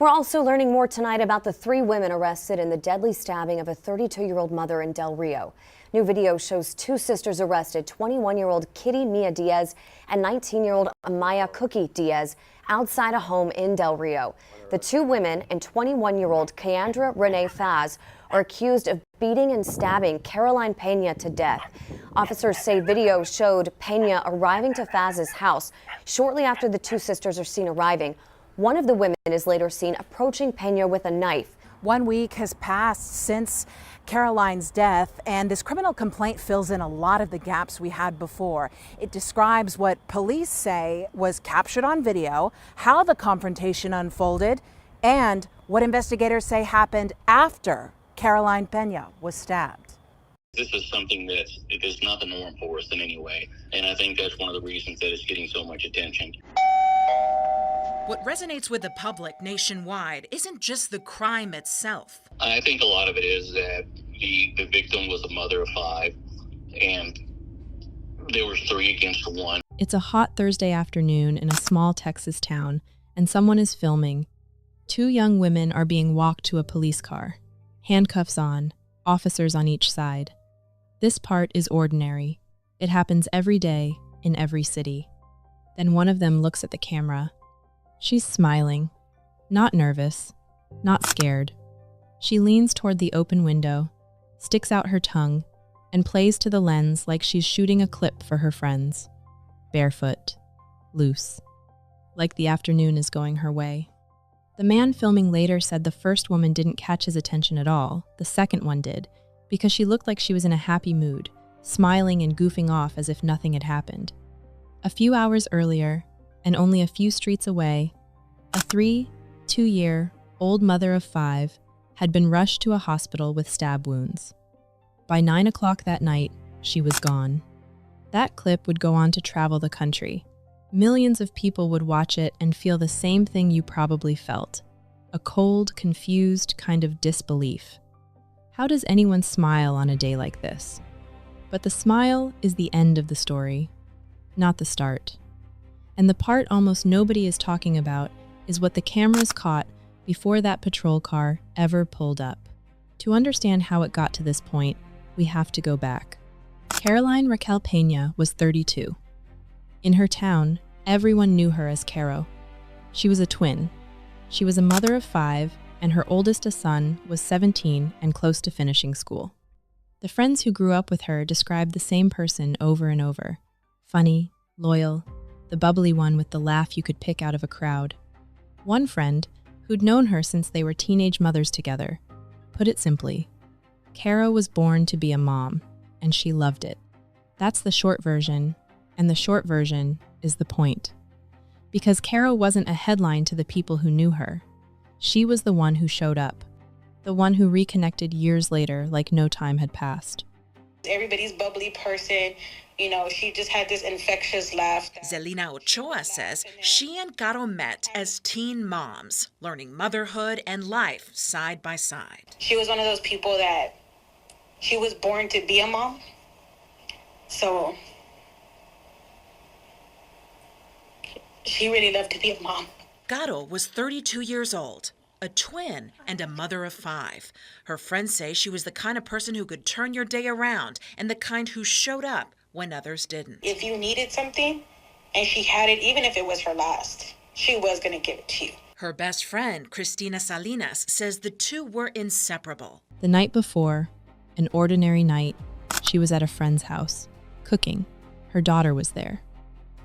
We're also learning more tonight about the 3 women arrested in the deadly stabbing of a 32-year-old mother in Del Rio. New video shows 2 sisters arrested, 21-year-old Kitty Mia Diaz and 19-year-old Amaya Cookie Diaz, outside a home in Del Rio. The 2 women and 21-year-old Keandra Renee Faz are accused of beating and stabbing Caroline Peña to death. Officers say video showed Peña arriving to Faz's house shortly after the 2 sisters are seen arriving. One of the women is later seen approaching Peña with a knife. 1 week has passed since Caroline's death, and this criminal complaint fills in a lot of the gaps we had before. It describes what police say was captured on video, how the confrontation unfolded, and what investigators say happened after Caroline Peña was stabbed. This is something that it is not the norm for us in any way, and I think that's one of the reasons that it's getting so much attention. What resonates with the public nationwide isn't just the crime itself. I think a lot of it is that the victim was a mother of 5, and there was 3 against 1. It's a hot Thursday afternoon in a small Texas town, and someone is filming. 2 young women are being walked to a police car, handcuffs on, officers on each side. This part is ordinary. It happens every day in every city. Then one of them looks at the camera. She's smiling, not nervous, not scared. She leans toward the open window, sticks out her tongue, and plays to the lens like she's shooting a clip for her friends. Barefoot, loose, like the afternoon is going her way. The man filming later said the first woman didn't catch his attention at all, the second one did, because she looked like she was in a happy mood, smiling and goofing off as if nothing had happened. A few hours earlier, and only a few streets away, a 2-year-old mother of 5 had been rushed to a hospital with stab wounds. By 9 o'clock that night, she was gone. That clip would go on to travel the country. Millions of people would watch it and feel the same thing you probably felt, a cold, confused kind of disbelief. How does anyone smile on a day like this? But the smile is the end of the story, not the start. And the part almost nobody is talking about is what the cameras caught before that patrol car ever pulled up. To understand how it got to this point, we have to go back. Caroline Raquel Peña was 32. In her town, everyone knew her as Caro. She was a twin. She was a mother of 5, and her oldest son was 17 and close to finishing school. The friends who grew up with her described the same person over and over. Funny, loyal, the bubbly one with the laugh you could pick out of a crowd. One friend, who'd known her since they were teenage mothers together, put it simply, Caro was born to be a mom, and she loved it. That's the short version, and the short version is the point. Because Caro wasn't a headline to the people who knew her. She was the one who showed up, the one who reconnected years later like no time had passed. Everybody's bubbly person. You know, she just had this infectious laugh. Zelina Ochoa says she and Caro met as teen moms, learning motherhood and life side by side. She was one of those people that she was born to be a mom. So she really loved to be a mom. Caro was 32 years old, a twin and a mother of 5. Her friends say she was the kind of person who could turn your day around and the kind who showed up when others didn't. If you needed something and she had it, even if it was her last, she was going to give it to you. Her best friend, Cristina Salinas, says the two were inseparable. The night before, an ordinary night, she was at a friend's house, cooking. Her daughter was there.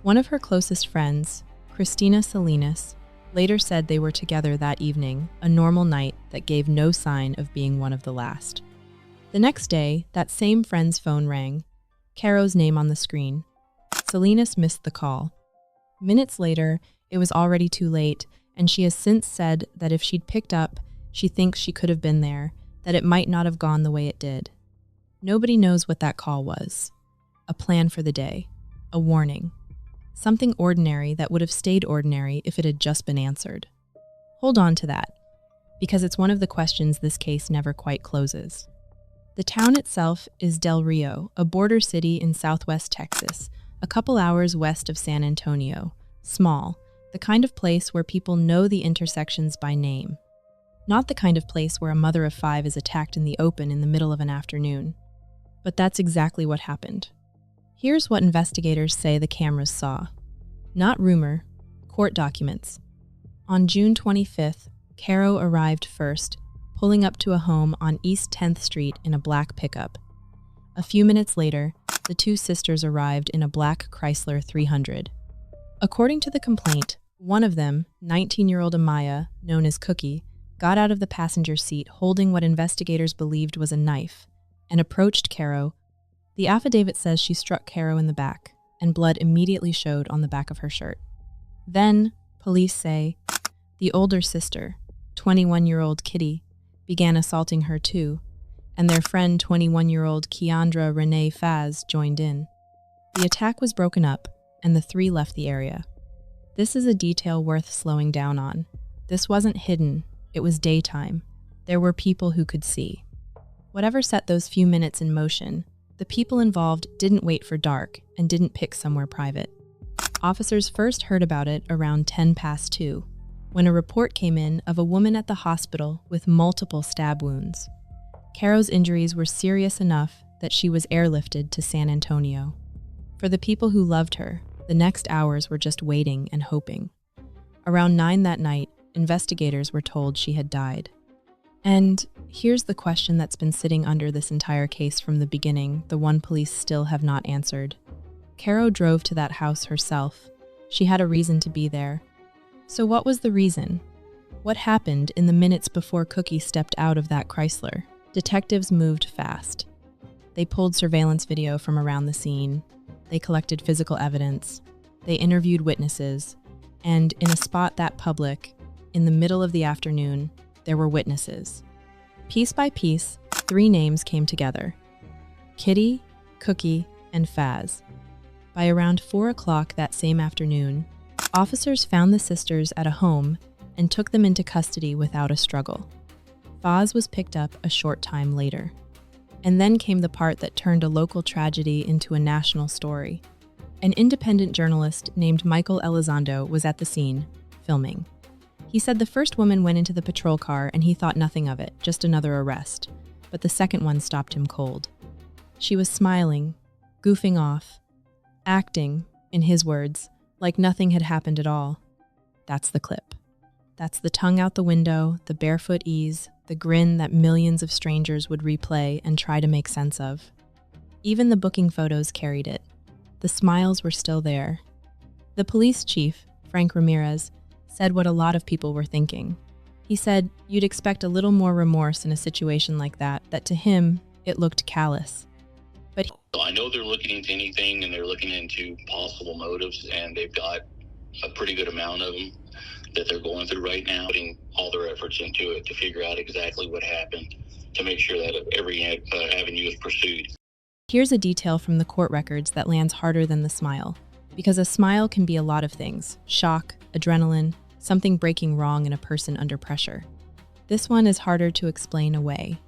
One of her closest friends, Cristina Salinas, later said they were together that evening, a normal night that gave no sign of being one of the last. The next day, that same friend's phone rang, Caro's name on the screen. Salinas missed the call. Minutes later, it was already too late, and she has since said that if she'd picked up, she thinks she could have been there, that it might not have gone the way it did. Nobody knows what that call was. A plan for the day. A warning. Something ordinary that would have stayed ordinary if it had just been answered. Hold on to that, because it's one of the questions this case never quite closes. The town itself is Del Rio, a border city in southwest Texas, a couple hours west of San Antonio. Small, the the kind of place where people know the intersections by name. Not the kind of place where a mother of 5 is attacked in the open in the middle of an afternoon. But that's exactly what happened. Here's what investigators say the cameras saw. Not rumor, court documents. On June 25th, Caro arrived first, pulling up to a home on East 10th Street in a black pickup. A few minutes later, the two sisters arrived in a black Chrysler 300. According to the complaint, one of them, 19-year-old Amaya, known as Cookie, got out of the passenger seat holding what investigators believed was a knife and approached Caro. The affidavit says she struck Caro in the back, and blood immediately showed on the back of her shirt. Then, police say, the older sister, 21-year-old Kitty, began assaulting her too, and their friend 21-year-old Keandra Renee Faz joined in. The attack was broken up, and the three left the area. This is a detail worth slowing down on. This wasn't hidden, it was daytime. There were people who could see. Whatever set those few minutes in motion, the people involved didn't wait for dark and didn't pick somewhere private. Officers first heard about it around 2:10, when a report came in of a woman at the hospital with multiple stab wounds. Caro's injuries were serious enough that she was airlifted to San Antonio. For the people who loved her, the next hours were just waiting and hoping. Around 9 that night, investigators were told she had died. And here's the question that's been sitting under this entire case from the beginning, the one police still have not answered. Caro drove to that house herself. She had a reason to be there. So what was the reason? What happened in the minutes before Cookie stepped out of that Chrysler? Detectives moved fast. They pulled surveillance video from around the scene. They collected physical evidence. They interviewed witnesses. And in a spot that public, in the middle of the afternoon, there were witnesses. Piece by piece, 3 names came together: Kitty, Cookie, and Faz. By around 4 o'clock that same afternoon, officers found the sisters at a home and took them into custody without a struggle. Faz was picked up a short time later. And then came the part that turned a local tragedy into a national story. An independent journalist named Michael Elizondo was at the scene, filming. He said the first woman went into the patrol car and he thought nothing of it, just another arrest. But the second one stopped him cold. She was smiling, goofing off, acting, in his words, like nothing had happened at all. That's the clip. That's the tongue out the window, the barefoot ease, the grin that millions of strangers would replay and try to make sense of. Even the booking photos carried it. The smiles were still there. The police chief, Frank Ramirez, said what a lot of people were thinking. He said you'd expect a little more remorse in a situation like that to him, it looked callous. But I know they're looking into anything, and they're looking into possible motives, and they've got a pretty good amount of them that they're going through right now, putting all their efforts into it to figure out exactly what happened, to make sure that every avenue is pursued. Here's a detail from the court records that lands harder than the smile, because a smile can be a lot of things: shock, adrenaline, something breaking wrong in a person under pressure. This one is harder to explain away.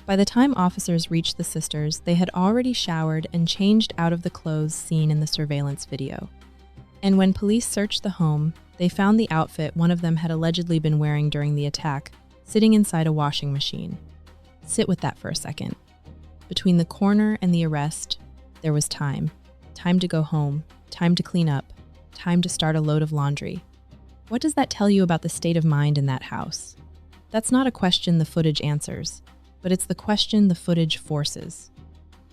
By the time officers reached the sisters, they had already showered and changed out of the clothes seen in the surveillance video. And when police searched the home, they found the outfit one of them had allegedly been wearing during the attack, sitting inside a washing machine. Sit with that for a second. Between the coroner and the arrest, there was time. Time to go home, time to clean up, time to start a load of laundry. What does that tell you about the state of mind in that house? That's not a question the footage answers, but it's the question the footage forces.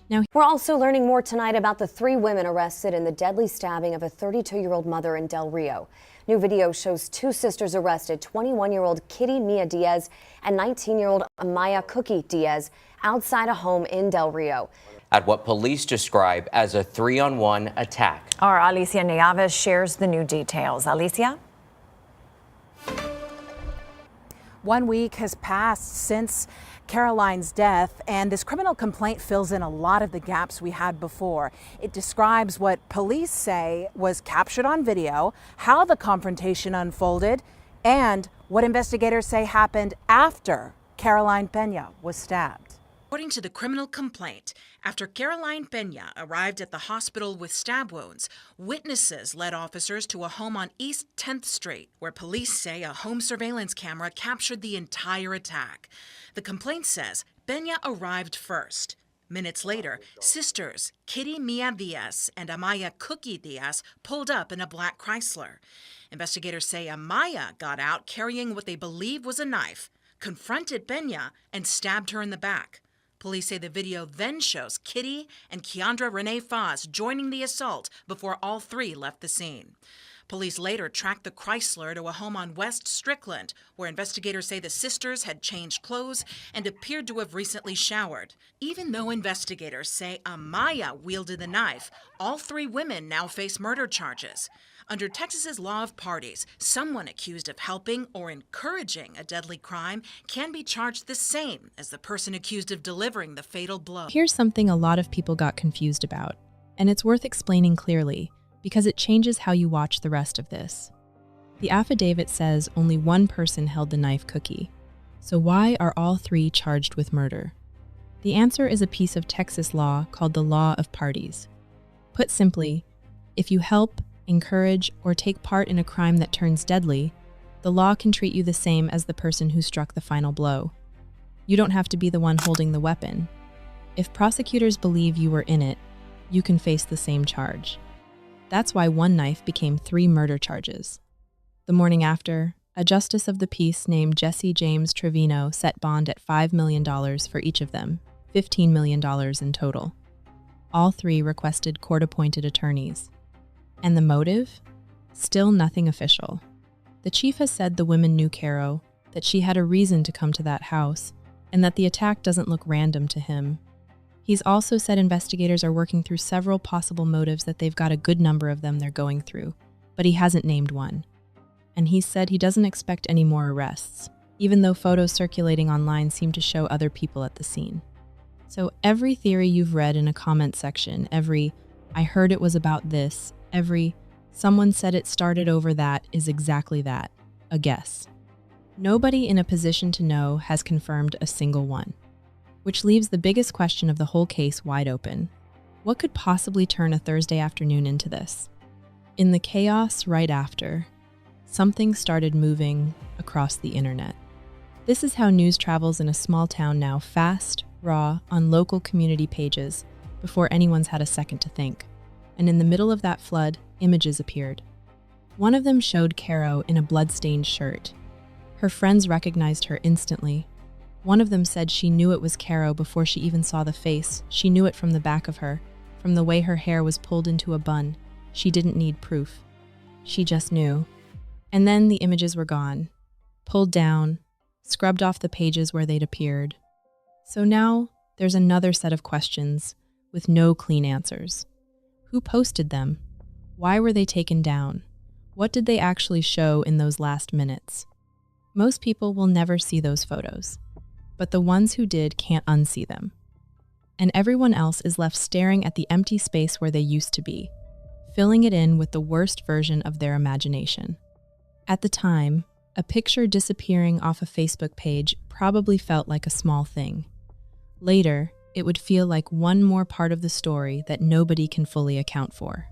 Now, we're also learning more tonight about the 3 women arrested in the deadly stabbing of a 32-year-old mother in Del Rio. New video shows 2 sisters arrested, 21-year-old Kitty Mia Diaz and 19-year-old Amaya Cookie Diaz, outside a home in Del Rio. At what police describe as a 3-on-1 attack. Our Alicia Nieves shares the new details. Alicia? 1 week has passed since Caroline's death, and this criminal complaint fills in a lot of the gaps we had before. It describes what police say was captured on video, how the confrontation unfolded, and what investigators say happened after Caroline Peña was stabbed. According to the criminal complaint, after Caroline Peña arrived at the hospital with stab wounds, witnesses led officers to a home on East 10th Street, where police say a home surveillance camera captured the entire attack. The complaint says Peña arrived first. Minutes later, sisters Kitty Mia Diaz and Amaya Cookie Diaz pulled up in a black Chrysler. Investigators say Amaya got out carrying what they believe was a knife, confronted Peña, and stabbed her in the back. Police say the video then shows Kitty and Keandra Renee Foz joining the assault before all three left the scene. Police later tracked the Chrysler to a home on West Strickland, where investigators say the sisters had changed clothes and appeared to have recently showered. Even though investigators say Amaya wielded the knife, all three women now face murder charges. Under Texas's law of parties, someone accused of helping or encouraging a deadly crime can be charged the same as the person accused of delivering the fatal blow. Here's something a lot of people got confused about, and it's worth explaining clearly because it changes how you watch the rest of this. The affidavit says only one person held the knife, Cookie. So why are all three charged with murder? The answer is a piece of Texas law called the law of parties. Put simply, if you help, encourage, or take part in a crime that turns deadly, the law can treat you the same as the person who struck the final blow. You don't have to be the one holding the weapon. If prosecutors believe you were in it, you can face the same charge. That's why one knife became 3 murder charges. The morning after, a justice of the peace named Jesse James Trevino set bond at $5 million for each of them, $15 million in total. All three requested court-appointed attorneys. And the motive? Still nothing official. The chief has said the women knew Caro, that she had a reason to come to that house, and that the attack doesn't look random to him. He's also said investigators are working through several possible motives, that they've got a good number of them they're going through, but he hasn't named one. And he said he doesn't expect any more arrests, even though photos circulating online seem to show other people at the scene. So every theory you've read in a comment section, every "I heard it was about this," every "someone said it started over that" is exactly that, a guess. Nobody in a position to know has confirmed a single one, which leaves the biggest question of the whole case wide open. What could possibly turn a Thursday afternoon into this? In the chaos right after, something started moving across the internet. This is how news travels in a small town now, fast, raw, on local community pages, before anyone's had a second to think. And in the middle of that flood, images appeared. One of them showed Caro in a blood-stained shirt. Her friends recognized her instantly. One of them said she knew it was Caro before she even saw the face. She knew it from the back of her, from the way her hair was pulled into a bun. She didn't need proof. She just knew. And then the images were gone, pulled down, scrubbed off the pages where they'd appeared. So now there's another set of questions with no clean answers. Who posted them? Why were they taken down? What did they actually show in those last minutes? Most people will never see those photos, but the ones who did can't unsee them. And everyone else is left staring at the empty space where they used to be, filling it in with the worst version of their imagination. At the time, a picture disappearing off a Facebook page probably felt like a small thing. Later, it would feel like one more part of the story that nobody can fully account for.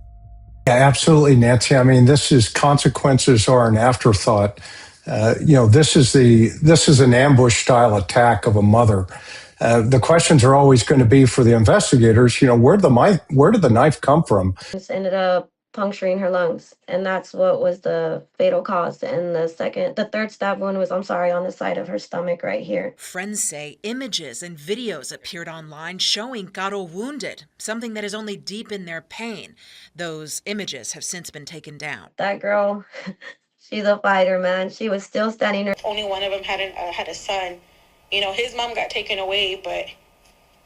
Yeah, absolutely, Nancy. I mean, this is consequences are an afterthought. This is an ambush-style attack of a mother. The questions are always going to be for the investigators. Where did the knife come from? Just ended up puncturing her lungs, and that's what was the fatal cause. And the third stab wound was, on the side of her stomach right here. Friends say images and videos appeared online showing Caro wounded, something that is only deepened their pain. Those images have since been taken down. That girl, she's a fighter, man. She was still standing there. Only one of them had a son. His mom got taken away, but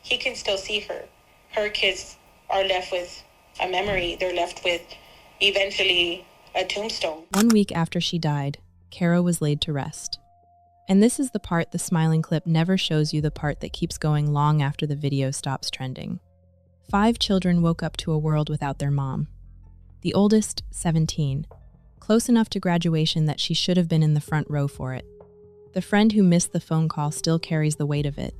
he can still see her. Her kids are left with a memory. They're left with eventually a tombstone. 1 week after she died, Caro was laid to rest. And this is the part the smiling clip never shows you, the part that keeps going long after the video stops trending. 5 children woke up to a world without their mom. The oldest, 17, close enough to graduation that she should have been in the front row for it. The friend who missed the phone call still carries the weight of it.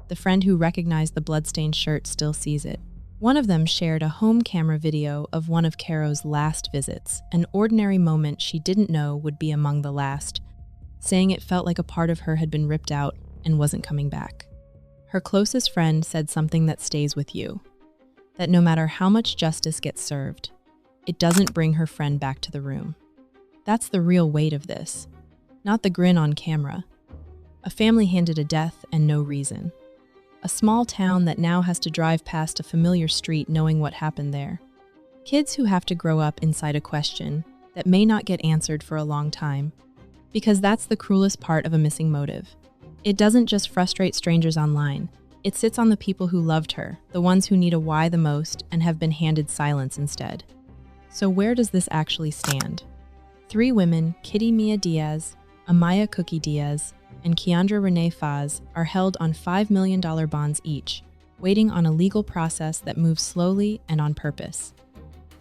The friend who recognized the bloodstained shirt still sees it. One of them shared a home camera video of one of Caro's last visits, an ordinary moment she didn't know would be among the last, saying it felt like a part of her had been ripped out and wasn't coming back. Her closest friend said something that stays with you, that no matter how much justice gets served, it doesn't bring her friend back to the room. That's the real weight of this, not the grin on camera. A family handed a death and no reason. A small town that now has to drive past a familiar street knowing what happened there. Kids who have to grow up inside a question that may not get answered for a long time. Because that's the cruelest part of a missing motive. It doesn't just frustrate strangers online. It sits on the people who loved her, the ones who need a why the most and have been handed silence instead. So where does this actually stand? 3 women, Kitty Mia Diaz, Amaya Cookie Diaz, and Keandra Renee Faz, are held on $5 million bonds each, waiting on a legal process that moves slowly and on purpose.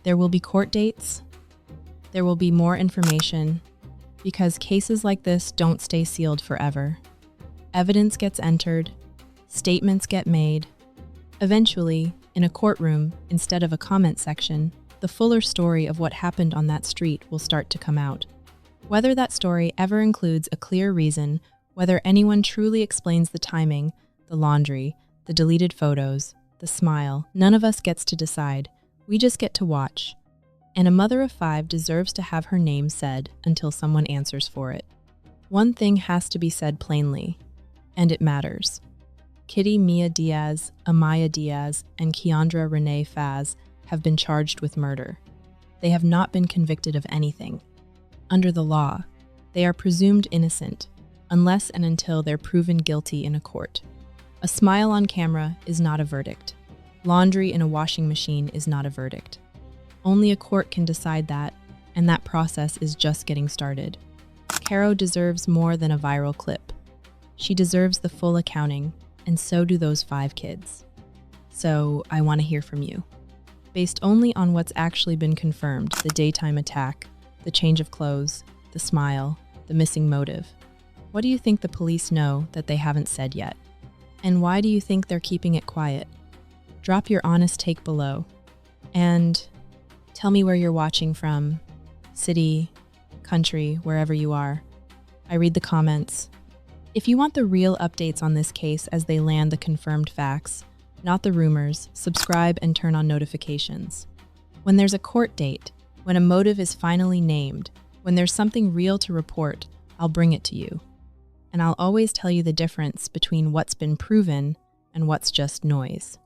There will be court dates. There will be more information, because cases like this don't stay sealed forever. Evidence gets entered, statements get made. Eventually, in a courtroom, instead of a comment section, the fuller story of what happened on that street will start to come out. Whether that story ever includes a clear reason, whether anyone truly explains the timing, the laundry, the deleted photos, the smile, none of us gets to decide. We just get to watch. And a mother of 5 deserves to have her name said until someone answers for it. One thing has to be said plainly, and it matters. Kitty Mia Diaz, Amaya Diaz, and Keandra Renee Faz have been charged with murder. They have not been convicted of anything. Under the law, they are presumed innocent, unless and until they're proven guilty in a court. A smile on camera is not a verdict. Laundry in a washing machine is not a verdict. Only a court can decide that, and that process is just getting started. Caro deserves more than a viral clip. She deserves the full accounting, and so do those 5 kids. So I want to hear from you. Based only on what's actually been confirmed, the daytime attack, the change of clothes, the smile, the missing motive, what do you think the police know that they haven't said yet? And why do you think they're keeping it quiet? Drop your honest take below. And tell me where you're watching from. City, country, wherever you are. I read the comments. If you want the real updates on this case as they land the confirmed facts, not the rumors, subscribe and turn on notifications. When there's a court date, when a motive is finally named, when there's something real to report, I'll bring it to you. And I'll always tell you the difference between what's been proven and what's just noise.